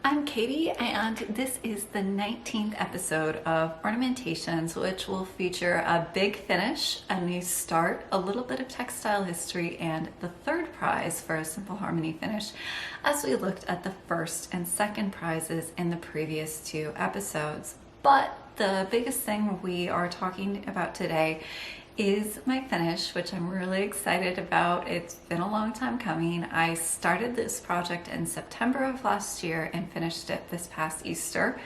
I'm Katie, and this is the 19th episode of Ornamentations, which will feature a big finish, a new start, a little bit of textile history, and the third prize for a simple harmony finish, as we looked at the first and second prizes in the previous two episodes. But the biggest thing we are talking about today is my finish, which I'm really excited about. It's been a long time coming. I started this project in September of last year and finished it this past Easter.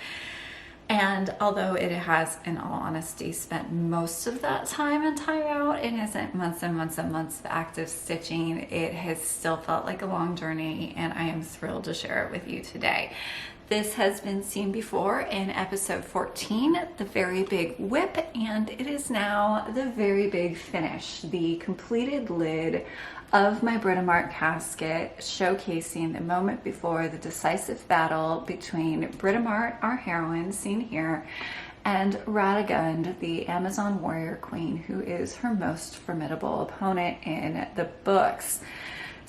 And although it has, in all honesty, spent most of that time and time out, it isn't months and months and months of active stitching. It has still felt like a long journey, and I am thrilled to share it with you today. This has been seen before in episode 14, the very big whip, and it is now the very big finish, the completed lid of my Britomart casket, showcasing the moment before the decisive battle between Britomart, our heroine seen here, and Radagund, the Amazon warrior queen, who is her most formidable opponent in the books.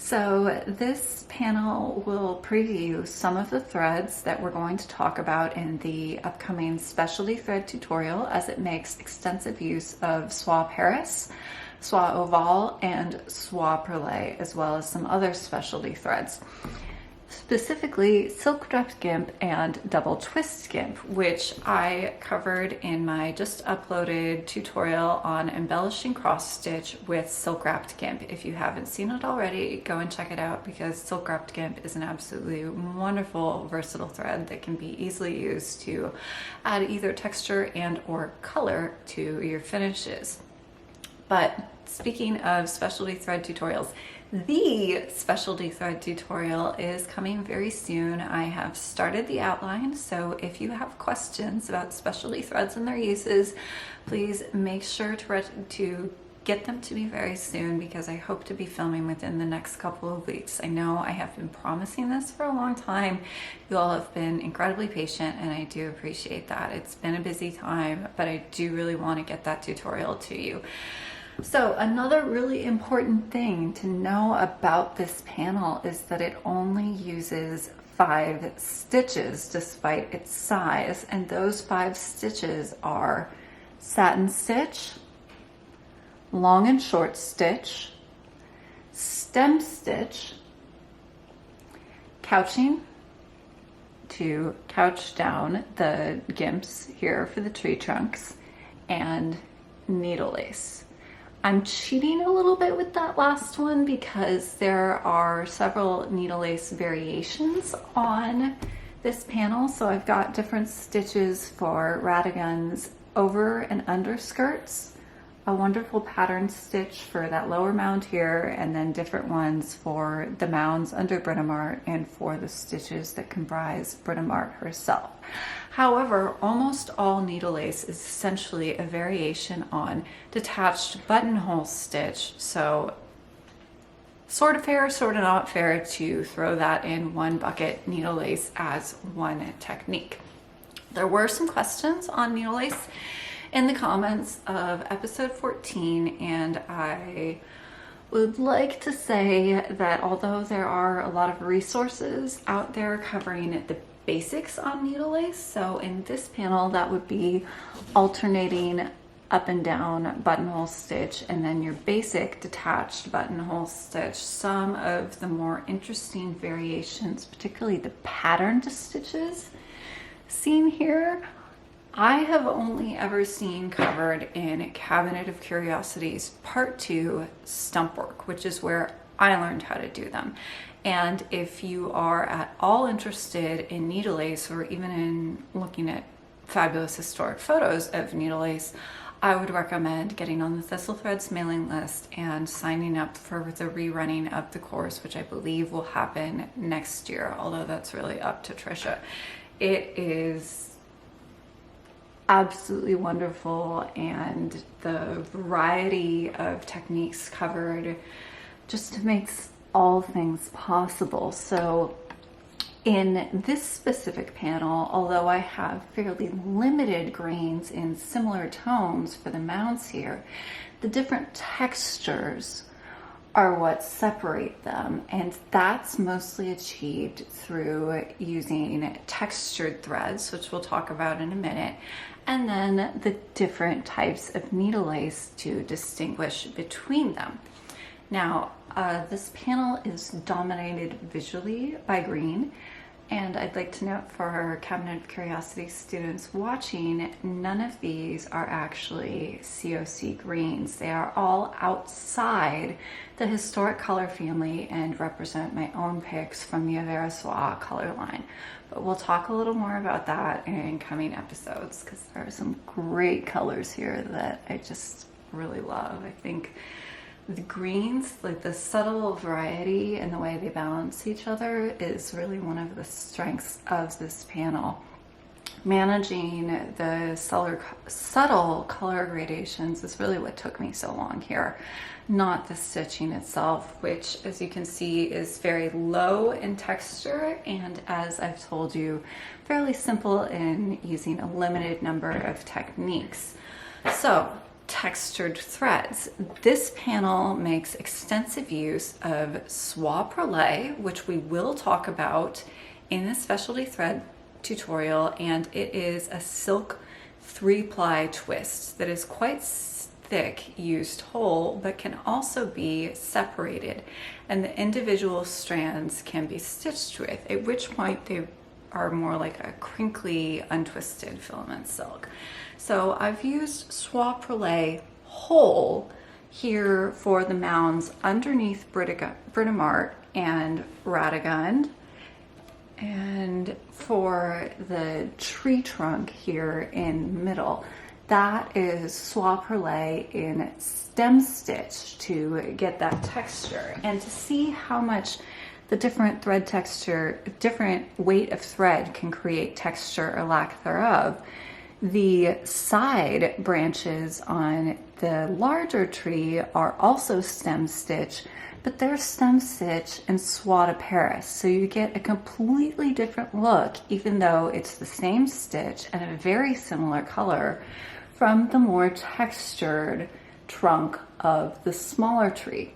So this panel will preview some of the threads that we're going to talk about in the upcoming specialty thread tutorial, as it makes extensive use of soie Paris, soie ovale, and soie perlé, as well as some other specialty threads. Specifically silk wrapped gimp and double twist gimp, which I covered in my just uploaded tutorial on embellishing cross stitch with silk wrapped gimp. If you haven't seen it already, go and check it out, because silk wrapped gimp is an absolutely wonderful versatile thread that can be easily used to add either texture and or color to your finishes. But speaking of specialty thread tutorials, the specialty thread tutorial is coming very soon. I have started the outline, so if you have questions about specialty threads and their uses, please make sure to get them to me very soon, because I hope to be filming within the next couple of weeks. I know I have been promising this for a long time. You all have been incredibly patient, and I do appreciate that. It's been a busy time, but I do really want to get that tutorial to you. So another really important thing to know about this panel is that it only uses 5 stitches despite its size, and those 5 stitches are satin stitch, long and short stitch, stem stitch, couching to couch down the gimps here for the tree trunks, and needle lace. I'm cheating a little bit with that last one because there are several needle lace variations on this panel. So I've got different stitches for Radagund's over and under skirts, a wonderful pattern stitch for that lower mound here, and then different ones for the mounds under Britomart and for the stitches that comprise Britomart herself. However, almost all needle lace is essentially a variation on detached buttonhole stitch, so sort of fair, sort of not fair to throw that in one bucket, needle lace as one technique. There were some questions on needle lace in the comments of episode 14, and I would like to say that although there are a lot of resources out there covering the basics on needle lace, so in this panel that would be alternating up and down buttonhole stitch and then your basic detached buttonhole stitch, some of the more interesting variations, particularly the patterned stitches seen here, I have only ever seen covered in Cabinet of Curiosities Part 2 Stump Work, which is where I learned how to do them. And if you are at all interested in needle lace, or even in looking at fabulous historic photos of needle lace, I would recommend getting on the Thistle Threads mailing list and signing up for the rerunning of the course, which I believe will happen next year, although that's really up to Trisha. It is absolutely wonderful, and the variety of techniques covered just makes all things possible. So in this specific panel, although I have fairly limited grains in similar tones for the mounts here, the different textures are what separate them, and that's mostly achieved through using textured threads, which we'll talk about in a minute, and then the different types of needle lace to distinguish between them. Now, this panel is dominated visually by green, and I'd like to note for our Cabinet of Curiosity students watching, none of these are actually COC greens. They are all outside the historic color family and represent my own picks from the Aversois color line. But we'll talk a little more about that in coming episodes, because there are some great colors here that I just really love. I think the greens, like the subtle variety and the way they balance each other, is really one of the strengths of this panel. Managing the subtle color gradations is really what took me so long here, not the stitching itself, which, as you can see, is very low in texture and, as I've told you, fairly simple in using a limited number of techniques. So, textured threads. This panel makes extensive use of soie perlée, which we will talk about in the specialty thread tutorial, and it is a silk 3-ply twist that is quite thick used whole, but can also be separated, and the individual strands can be stitched with, at which point they are more like a crinkly, untwisted filament silk. So I've used soie perlée whole here for the mounds underneath Britomart and Radegund, and for the tree trunk here in middle, that is soie perlée in stem stitch to get that texture. And to see how much the different thread texture, different weight of thread can create texture or lack thereof, the side branches on the larger tree are also stem stitch, but they're stem stitch in soie de Paris. So you get a completely different look, even though it's the same stitch and a very similar color, from the more textured trunk of the smaller tree.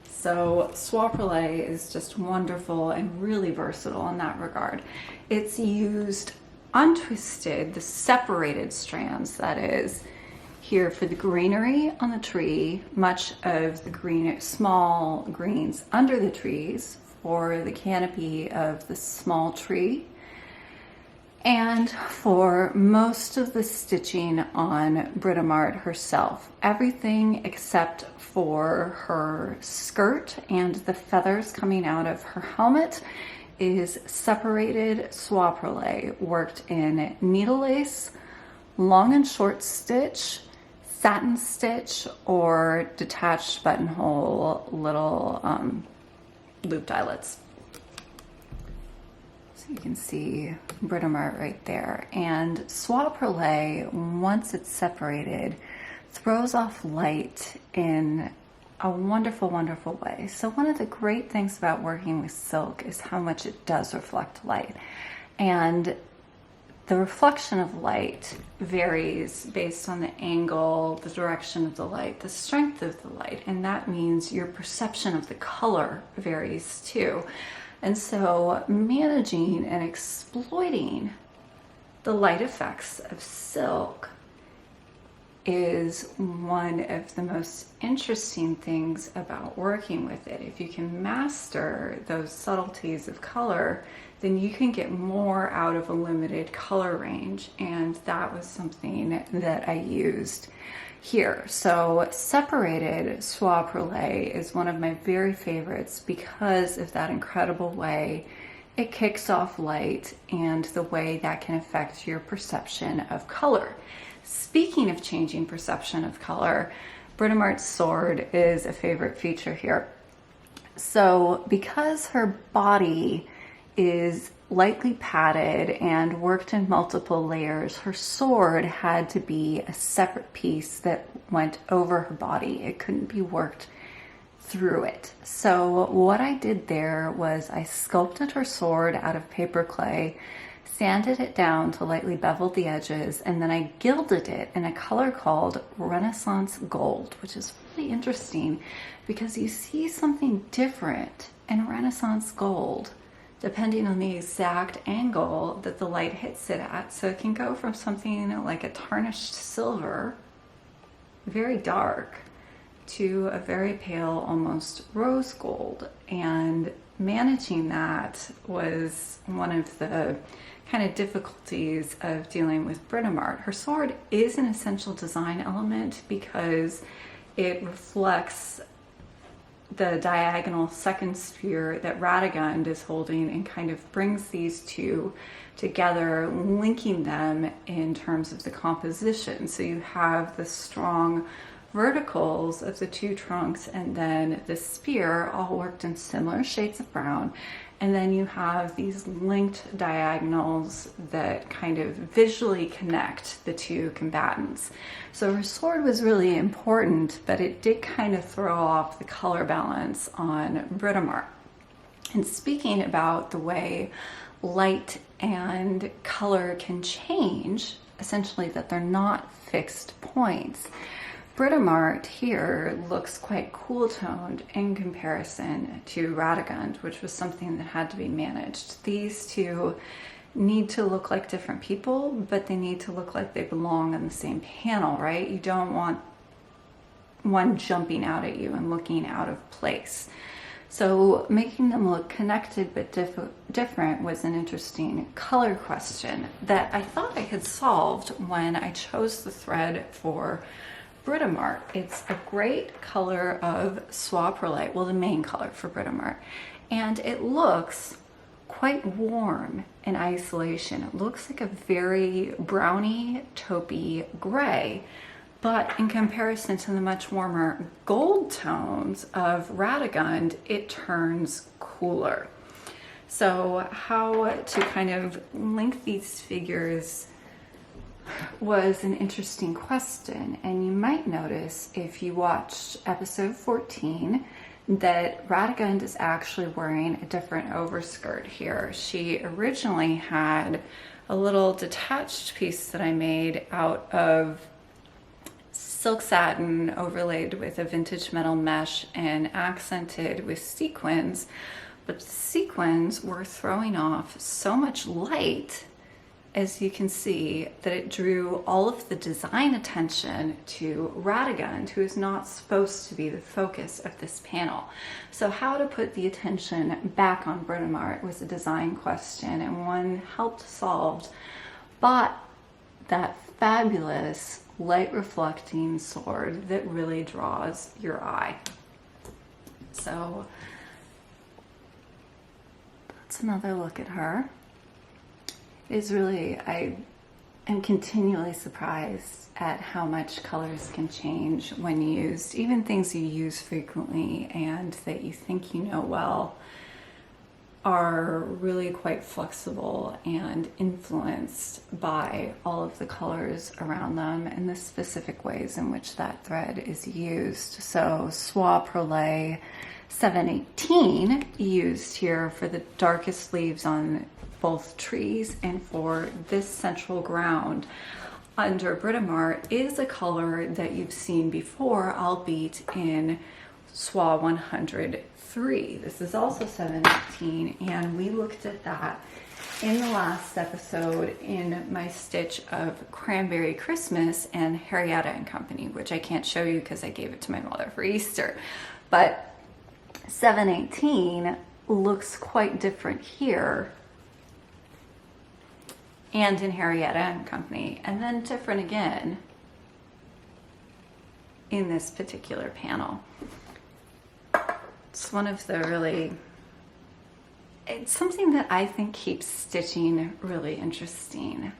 So soie perlée is just wonderful and really versatile in that regard. It's used untwisted, the separated strands, that is, here for the greenery on the tree, much of the small greens under the trees for the canopy of the small tree, and for most of the stitching on Britomart herself. Everything except for her skirt and the feathers coming out of her helmet is separated soie perlée, worked in needle lace, long and short stitch, satin stitch, or detached buttonhole little looped eyelets. So you can see Britomart right there. And soie perlée, once it's separated, throws off light in a wonderful, wonderful way. So one of the great things about working with silk is how much it does reflect light. And the reflection of light varies based on the angle, the direction of the light, the strength of the light, and that means your perception of the color varies too. And so managing and exploiting the light effects of silk is one of the most interesting things about working with it. If you can master those subtleties of color, then you can get more out of a limited color range, and that was something that I used here. So separated soie perlée is one of my very favorites because of that incredible way it kicks off light and the way that can affect your perception of color. Speaking of changing perception of color, Britomart's sword is a favorite feature here. So because her body is lightly padded and worked in multiple layers, her sword had to be a separate piece that went over her body. It couldn't be worked through it. So what I did there was I sculpted her sword out of paper clay, sanded it down to lightly bevel the edges, and then I gilded it in a color called Renaissance Gold, which is really interesting because you see something different in Renaissance Gold depending on the exact angle that the light hits it at. So it can go from something like a tarnished silver, very dark, to a very pale, almost rose gold. And managing that was one of the kind of difficulties of dealing with Britomart. Her sword is an essential design element because it reflects the diagonal second spear that Radegund is holding and kind of brings these two together, linking them in terms of the composition. So you have the strong verticals of the two trunks and then the spear all worked in similar shades of brown. And then you have these linked diagonals that kind of visually connect the two combatants. So her sword was really important, but it did kind of throw off the color balance on Britomart. And speaking about the way light and color can change, essentially that they're not fixed points, Britomart here looks quite cool toned in comparison to Radegund, which was something that had to be managed. These two need to look like different people, but they need to look like they belong on the same panel, right? You don't want one jumping out at you and looking out of place. So making them look connected but different was an interesting color question that I thought I had solved when I chose the thread for Britomart. It's a great color of Soie Perlite, well, the main color for Britomart, and it looks quite warm in isolation. It looks like a very browny, taupey gray, but in comparison to the much warmer gold tones of Radegund, it turns cooler. So how to kind of link these figures was an interesting question, and you might notice if you watched episode 14 that Radegund is actually wearing a different overskirt here. She originally had a little detached piece that I made out of silk satin overlaid with a vintage metal mesh and accented with sequins, but the sequins were throwing off so much light, as you can see, that it drew all of the design attention to Radegund, who is not supposed to be the focus of this panel. So how to put the attention back on Britomart was a design question, and one helped solved by that fabulous light reflecting sword that really draws your eye. So that's another look at her. Is really, I am continually surprised at how much colors can change when used. Even things you use frequently and that you think you know well are really quite flexible and influenced by all of the colors around them and the specific ways in which that thread is used. So Soie Perlite 718 used here for the darkest leaves on both trees and for this central ground under Britomart is a color that you've seen before, albeit in Soie 103. This is also 718, and we looked at that in the last episode in my stitch of Cranberry Christmas and Harrietta and Company, which I can't show you because I gave it to my mother for Easter. But 718 looks quite different here and in Harrietta and Company, and then different again in this particular panel. It's one of the really, it's something that I think keeps stitching really interesting.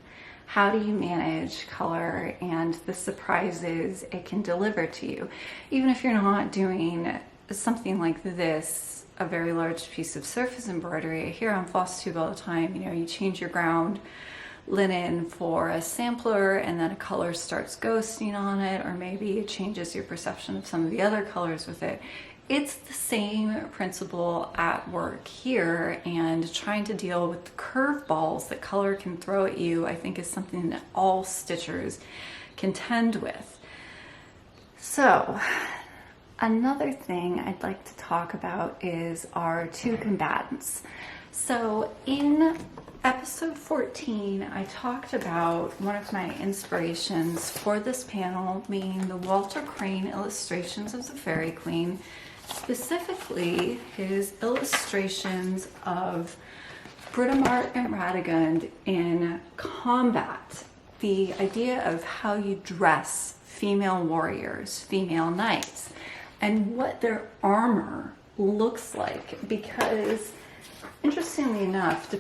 How do you manage color and the surprises it can deliver to you? Even if you're not doing something like this, a very large piece of surface embroidery. I hear on Flosstube all the time, you know, you change your ground linen for a sampler and then a color starts ghosting on it, or maybe it changes your perception of some of the other colors with it. it's the same principle at work here, and trying to deal with the curveballs that color can throw at you, I think, is something that all stitchers contend with. So another thing I'd like to talk about is our two combatants. So in episode 14, I talked about one of my inspirations for this panel being the Walter Crane illustrations of the Fairy Queen, specifically his illustrations of Britomart and Radegund in combat. The idea of how you dress female warriors, female knights, and what their armor looks like, because interestingly enough,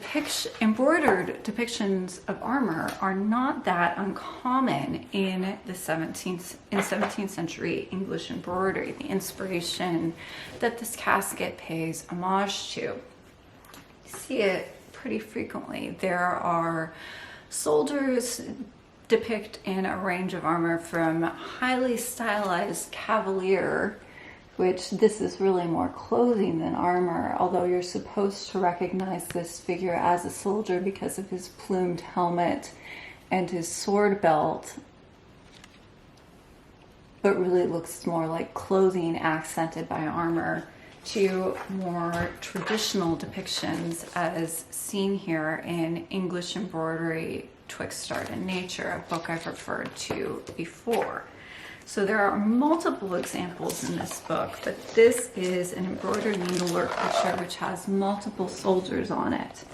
embroidered depictions of armor are not that uncommon in the 17th century English embroidery, the inspiration that this casket pays homage to. You see it pretty frequently. There are soldiers depict in a range of armor from highly stylized cavalier, which this is really more clothing than armor, although you're supposed to recognize this figure as a soldier because of his plumed helmet and his sword belt, but really looks more like clothing accented by armor, to more traditional depictions as seen here in English Embroidery, Twixt Art and Nature, a book I've referred to before. So there are multiple examples in this book, but this is an embroidered needlework picture which has multiple soldiers on it.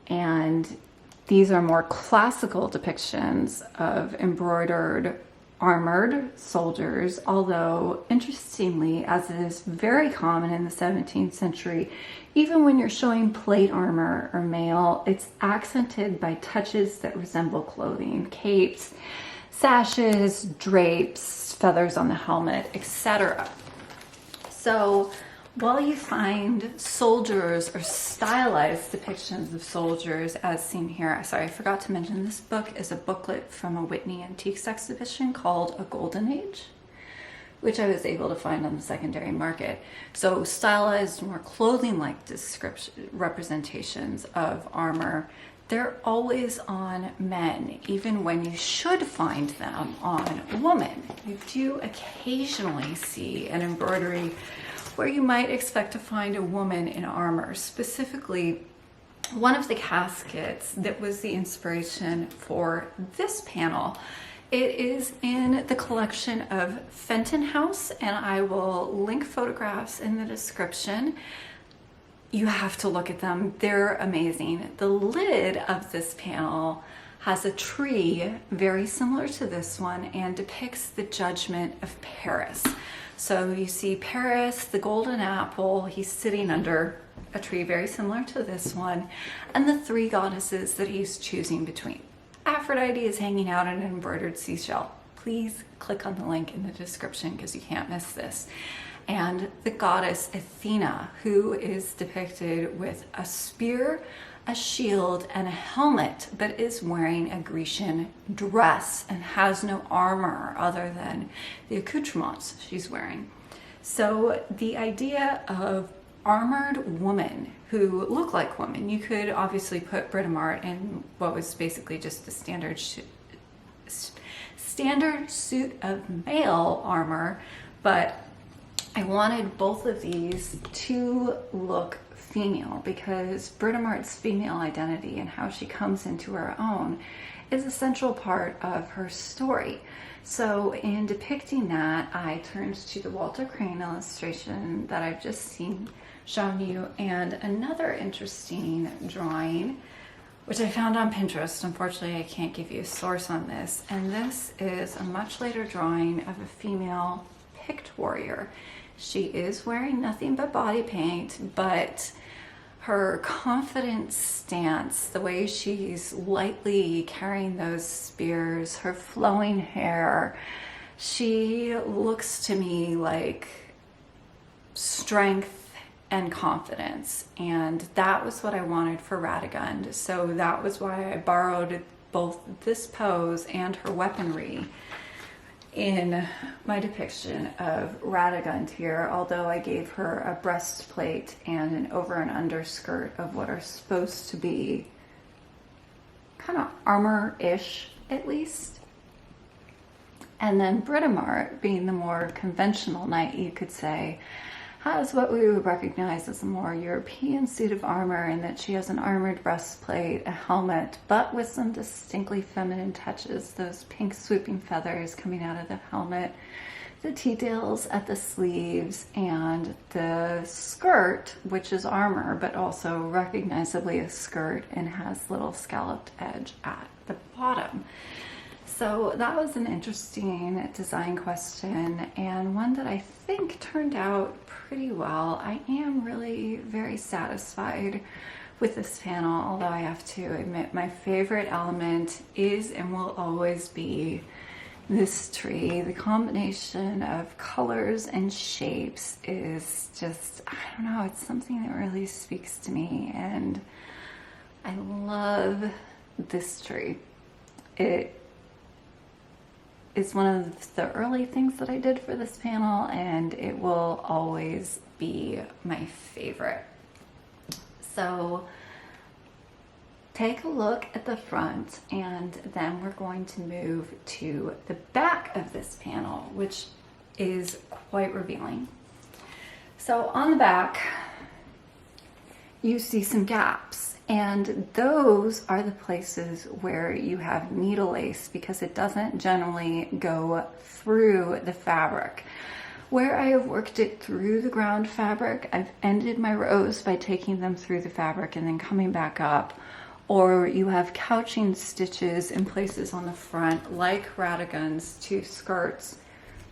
And these are more classical depictions of embroidered armored soldiers, although interestingly, as it is very common in the 17th century, even when you're showing plate armor or mail, it's accented by touches that resemble clothing, capes, sashes, drapes, feathers on the helmet, etc. So while you find soldiers or stylized depictions of soldiers as seen here, sorry, I forgot to mention this book is a booklet from a Witney Antiques exhibition called A Golden Age, which I was able to find on the secondary market. So stylized, more clothing-like representations of armor, they're always on men, even when you should find them on women. You do occasionally see an embroidery where you might expect to find a woman in armor. Specifically, one of the caskets that was the inspiration for this panel, it is in the collection of Fenton House, and I will link photographs in the description. You have to look at them. They're amazing. The lid of this panel has a tree very similar to this one and depicts the Judgment of Paris. So you see Paris, the golden apple, he's sitting under a tree very similar to this one, and the three goddesses that he's choosing between. Aphrodite is hanging out on an embroidered seashell. Please click on the link in the description because you can't miss this. And the goddess Athena, who is depicted with a spear, a shield, and a helmet, but is wearing a Grecian dress and has no armor other than the accoutrements she's wearing. So the idea of armored women who look like women, you could obviously put Britomart in what was basically just the standard suit of male armor, but I wanted both of these to look female because Britomart's female identity and how she comes into her own is a central part of her story. So in depicting that, I turned to the Walter Crane illustration that I've just shown you, and another interesting drawing which I found on Pinterest. Unfortunately, I can't give you a source on this, and this is a much later drawing of a female picked warrior. She is wearing nothing but body paint, but her confident stance, the way she's lightly carrying those spears, her flowing hair, she looks to me like strength and confidence. And that was what I wanted for Radegund. So that was why I borrowed both this pose and her weaponry in my depiction of Radagund here, although I gave her a breastplate and an over and underskirt of what are supposed to be kind of armor-ish, at least. And then Britomart, being the more conventional knight, you could say, has what we would recognize as a more European suit of armor, in that she has an armored breastplate, a helmet, but with some distinctly feminine touches, those pink swooping feathers coming out of the helmet, the details at the sleeves, and the skirt, which is armor, but also recognizably a skirt and has little scalloped edge at the bottom. So that was an interesting design question, and one that I think turned out pretty well. I am really very satisfied with this panel, although I have to admit my favorite element is and will always be this tree. The combination of colors and shapes is just, I don't know, it's something that really speaks to me, and I love this tree. It is one of the early things that I did for this panel, and it will always be my favorite. So take a look at the front, and then we're going to move to the back of this panel, which is quite revealing. So on the back, you see some gaps. And those are the places where you have needle lace, because it doesn't generally go through the fabric. Where I have worked it through the ground fabric, I've ended my rows by taking them through the fabric and then coming back up. Or you have couching stitches in places on the front, like Radagund's two skirts,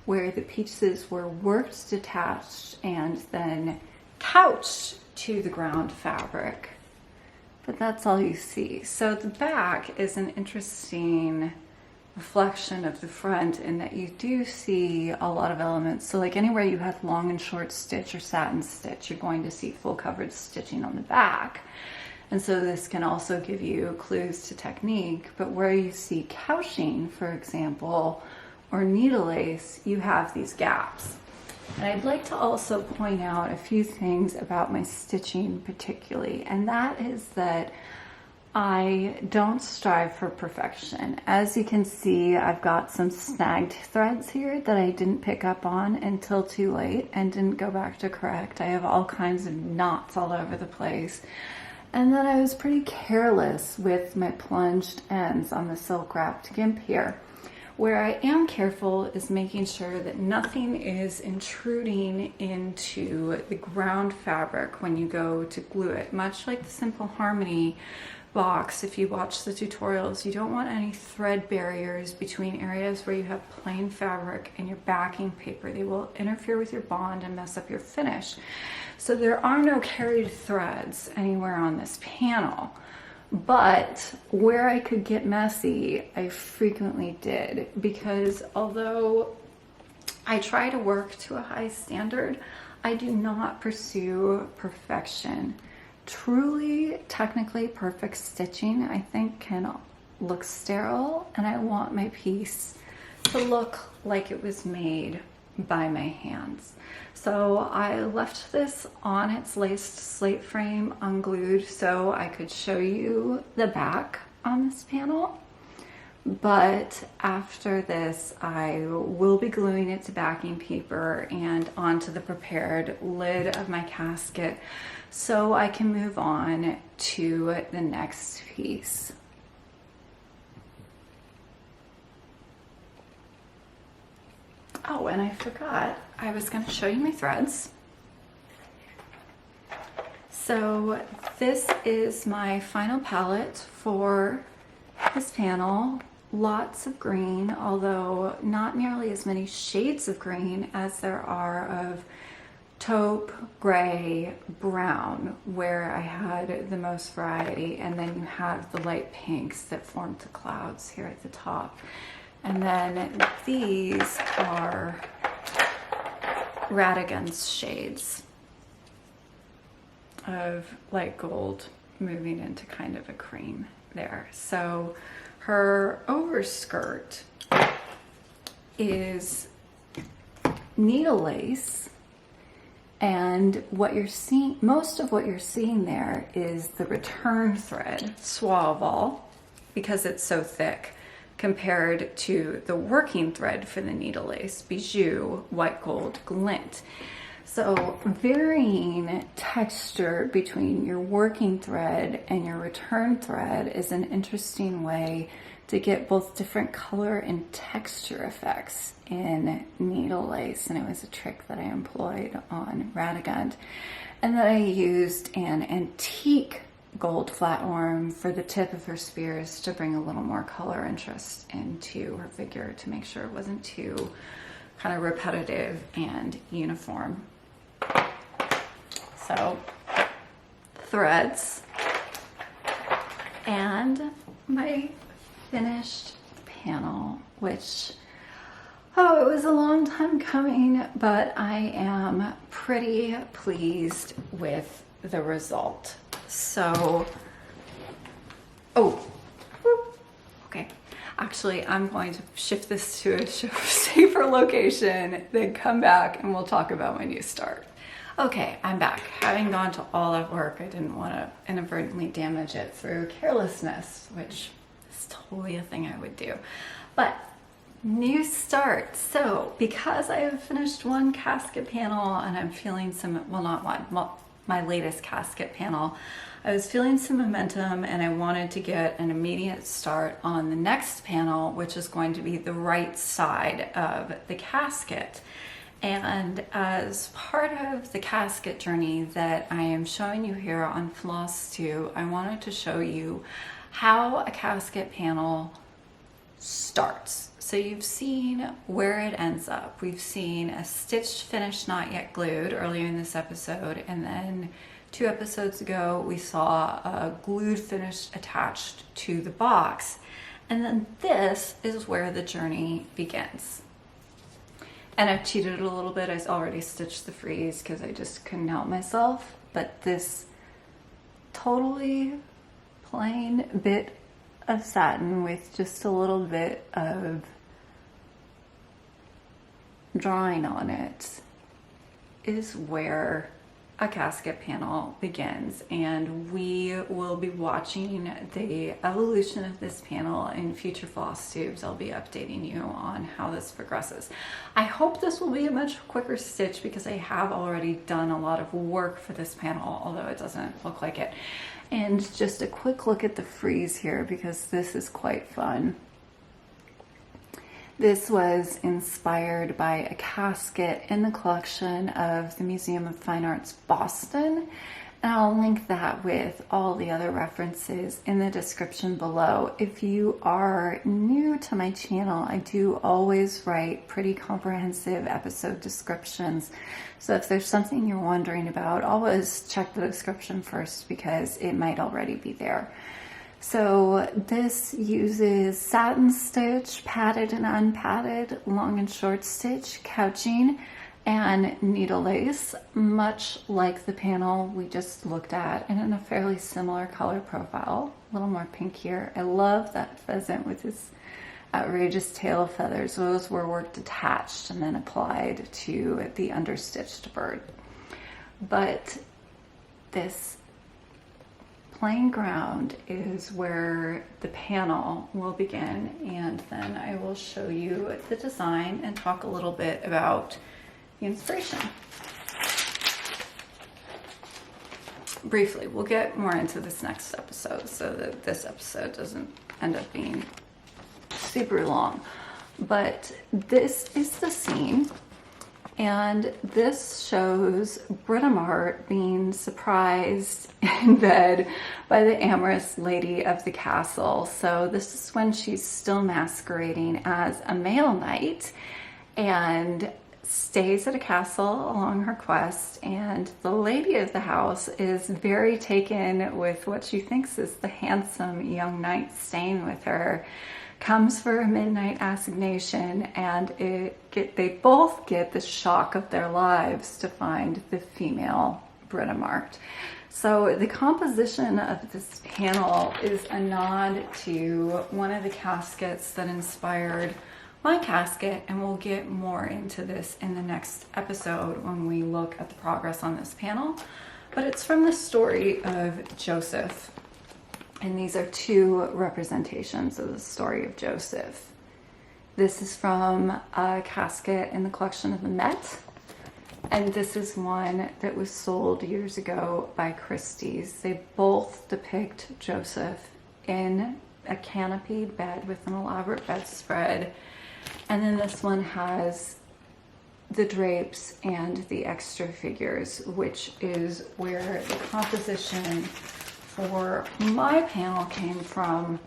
where the pieces were worked detached and then couched to the ground fabric. But that's all you see. So the back is an interesting reflection of the front, in that you do see a lot of elements. So like anywhere you have long and short stitch or satin stitch, you're going to see full coverage stitching on the back. And so this can also give you clues to technique. But where you see couching, for example, or needle lace, you have these gaps. And I'd like to also point out a few things about my stitching particularly, and that is that I don't strive for perfection. As you can see, I've got some snagged threads here that I didn't pick up on until too late and didn't go back to correct. I have all kinds of knots all over the place. And then I was pretty careless with my plunged ends on the silk wrapped gimp here. Where I am careful is making sure that nothing is intruding into the ground fabric when you go to glue it. Much like the Simple Harmony box, if you watch the tutorials, you don't want any thread barriers between areas where you have plain fabric and your backing paper. They will interfere with your bond and mess up your finish. So there are no carried threads anywhere on this panel. But where I could get messy, I frequently did, because although I try to work to a high standard, I do not pursue perfection. Truly, technically perfect stitching, I think, can look sterile, and I want my piece to look like it was made by my hands. So I left this on its laced slate frame unglued so I could show you the back on this panel. But after this, I will be gluing it to backing paper and onto the prepared lid of my casket so I can move on to the next piece. Oh, and I forgot, I was going to show you my threads. So this is my final palette for this panel. Lots of green, although not nearly as many shades of green as there are of taupe, gray, brown, where I had the most variety. And then you have the light pinks that form the clouds here at the top. And then these are Radagund's shades of light gold moving into kind of a cream there. So her overskirt is needle lace, and what you're seeing, most of what you're seeing there is the return thread, Swaval, because it's so thick, compared to the working thread for the needle lace, Bijou, white gold glint. So varying texture between your working thread and your return thread is an interesting way to get both different color and texture effects in needle lace. And it was a trick that I employed on Radegund. And then I used an antique gold flatworm for the tip of her spears to bring a little more color interest into her figure, to make sure it wasn't too kind of repetitive and uniform. So threads and my finished panel, which, oh, it was a long time coming, but I am pretty pleased with the result. So, okay. Actually, I'm going to shift this to a safer location, then come back and we'll talk about my new start. Okay, I'm back. Having gone to all that work, I didn't want to inadvertently damage it through carelessness, which is totally a thing I would do. But new start. So because I have finished one casket panel and I'm feeling some, well, not one, well, my latest casket panel, I was feeling some momentum and I wanted to get an immediate start on the next panel, which is going to be the right side of the casket. And as part of the casket journey that I am showing you here on Flosstube, I wanted to show you how a casket panel starts. So you've seen where it ends up. We've seen a stitched finish not yet glued earlier in this episode, and then 2 episodes ago we saw a glued finish attached to the box. And then this is where the journey begins. And I've cheated a little bit. I already stitched the frieze because I just couldn't help myself. But this totally plain bit of satin with just a little bit of drawing on it is where a casket panel begins, and we will be watching the evolution of this panel in future Flosstubes. I'll be updating you on how this progresses. I hope this will be a much quicker stitch because I have already done a lot of work for this panel, although it doesn't look like it. And just a quick look at the frieze here because this is quite fun. This was inspired by a casket in the collection of the Museum of Fine Arts, Boston. And I'll link that with all the other references in the description below. If you are new to my channel, I do always write pretty comprehensive episode descriptions. So if there's something you're wondering about, always check the description first because it might already be there. So this uses satin stitch, padded and unpadded, long and short stitch, couching, and needle lace, much like the panel we just looked at, and in a fairly similar color profile, a little more pink here. I love that pheasant with his outrageous tail feathers. Those were worked attached and then applied to the understitched bird. But this plain ground is where the panel will begin, and then I will show you the design and talk a little bit about the inspiration. Briefly, we'll get more into this next episode so that this episode doesn't end up being super long. But this is the scene, and this shows Britomart being surprised in bed by the amorous lady of the castle. So this is when she's still masquerading as a male knight and stays at a castle along her quest, and the lady of the house is very taken with what she thinks is the handsome young knight staying with her, comes for a midnight assignation, and they both get the shock of their lives to find the female Britomart. So the composition of this panel is a nod to one of the caskets that inspired my casket, and we'll get more into this in the next episode when we look at the progress on this panel. But it's from the story of Joseph, and these are two representations of the story of Joseph. This is from a casket in the collection of the Met, and this is one that was sold years ago by Christie's. They both depict Joseph in a canopied bed with an elaborate bedspread, and then this one has the drapes and the extra figures, which is where the composition for my panel came from,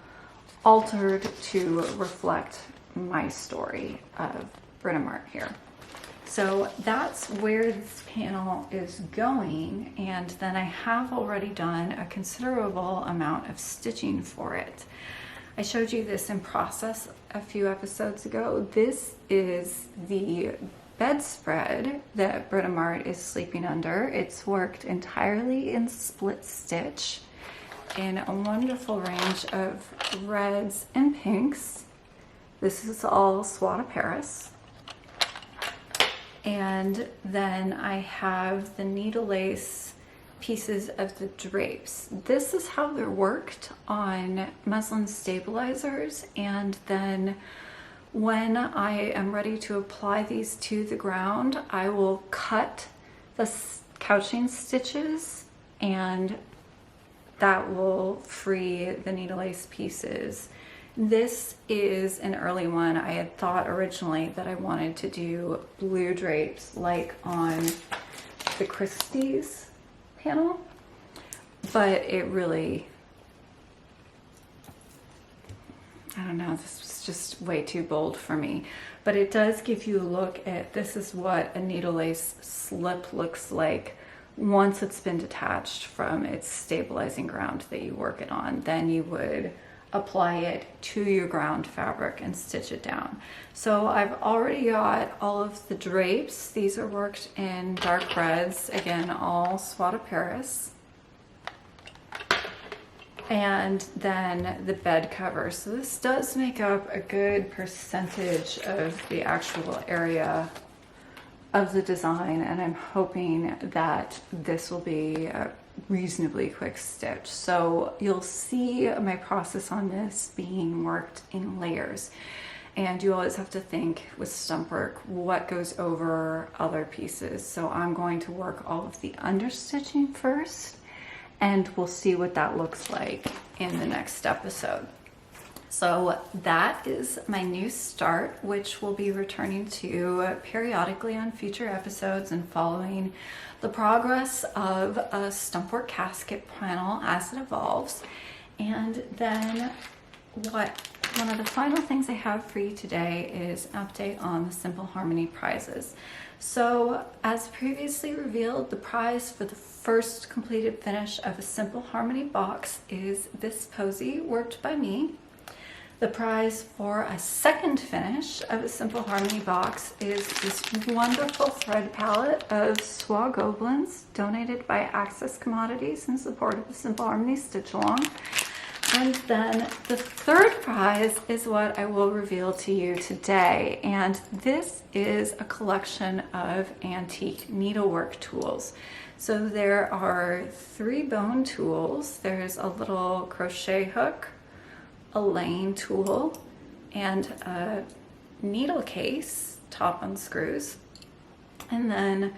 altered to reflect my story of Britomart here. So that's where this panel is going, and then I have already done a considerable amount of stitching for it. I showed you this in process a few episodes ago. This is the bedspread that Britomart is sleeping under. It's worked entirely in split stitch in a wonderful range of reds and pinks. This is all Soie de Paris. And then I have the needle lace pieces of the drapes. This is how they're worked on muslin stabilizers, and then when I am ready to apply these to the ground, I will cut the couching stitches, and that will free the needle lace pieces. This is an early one. I had thought originally that I wanted to do blue drapes like on the Christie's panel, but it really, I don't know, this was just way too bold for me. But it does give you a look at, this is what a needle lace slip looks like once it's been detached from its stabilizing ground that you work it on. Then you would apply it to your ground fabric and stitch it down. So I've already got all of the drapes. These are worked in dark reds, again, all Soie de Paris. And then the bed cover. So this does make up a good percentage of the actual area of the design, and I'm hoping that this will be a reasonably quick stitch. So you'll see my process on this being worked in layers, and you always have to think with stump work what goes over other pieces. So I'm going to work all of the understitching first, and we'll see what that looks like in the next episode. So that is my new start, which we'll be returning to periodically on future episodes and following the progress of a stumpwork casket panel as it evolves. And then one of the final things I have for you today is an update on the Simple Harmony prizes. So as previously revealed, the prize for the first completed finish of a Simple Harmony box is this posy worked by me. The prize for a second finish of a Simple Harmony box is this wonderful thread palette of Soie Gobelins donated by Access Commodities in support of the Simple Harmony Stitch Along. And then the third prize is what I will reveal to you today. And this is a collection of antique needlework tools. So there are 3 bone tools. There's a little crochet hook, a laying tool, and a needle case, top on screws, and then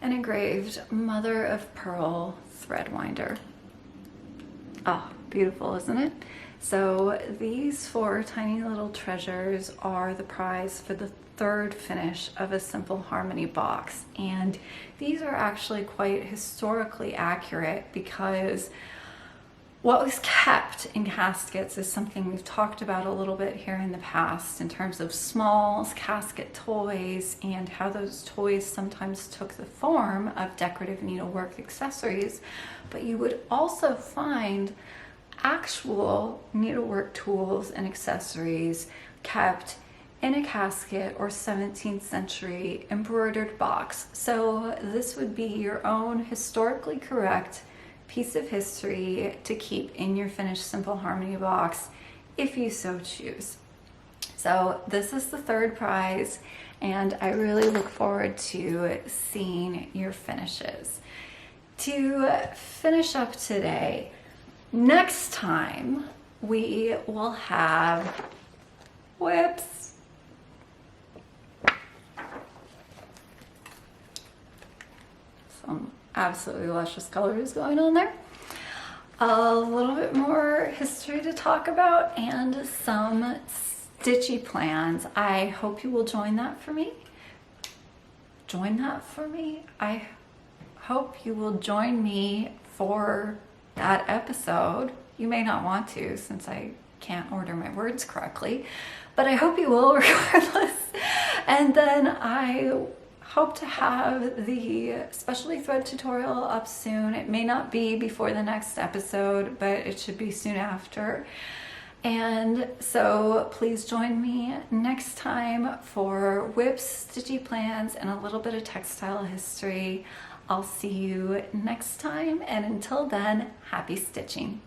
an engraved mother of pearl thread winder. Oh, beautiful, isn't it? So these 4 tiny little treasures are the prize for the third finish of a Simple Harmony box, and these are actually quite historically accurate because what was kept in caskets is something we've talked about a little bit here in the past in terms of smalls, casket toys, and how those toys sometimes took the form of decorative needlework accessories. But you would also find actual needlework tools and accessories kept in a casket or 17th century embroidered box. So this would be your own historically correct piece of history to keep in your finished Simple Harmony box if you so choose. So this is the third prize, and I really look forward to seeing your finishes. To finish up today, next time we will have whips. Some absolutely luscious colors going on there. A little bit more history to talk about and some stitchy plans. I hope you will join that for me. I hope you will join me for that episode. You may not want to, since I can't order my words correctly, but I hope you will regardless. And then I hope to have the specialty thread tutorial up soon. It may not be before the next episode, but it should be soon after. And so please join me next time for whips, stitchy plans, and a little bit of textile history. I'll see you next time, and until then, happy stitching.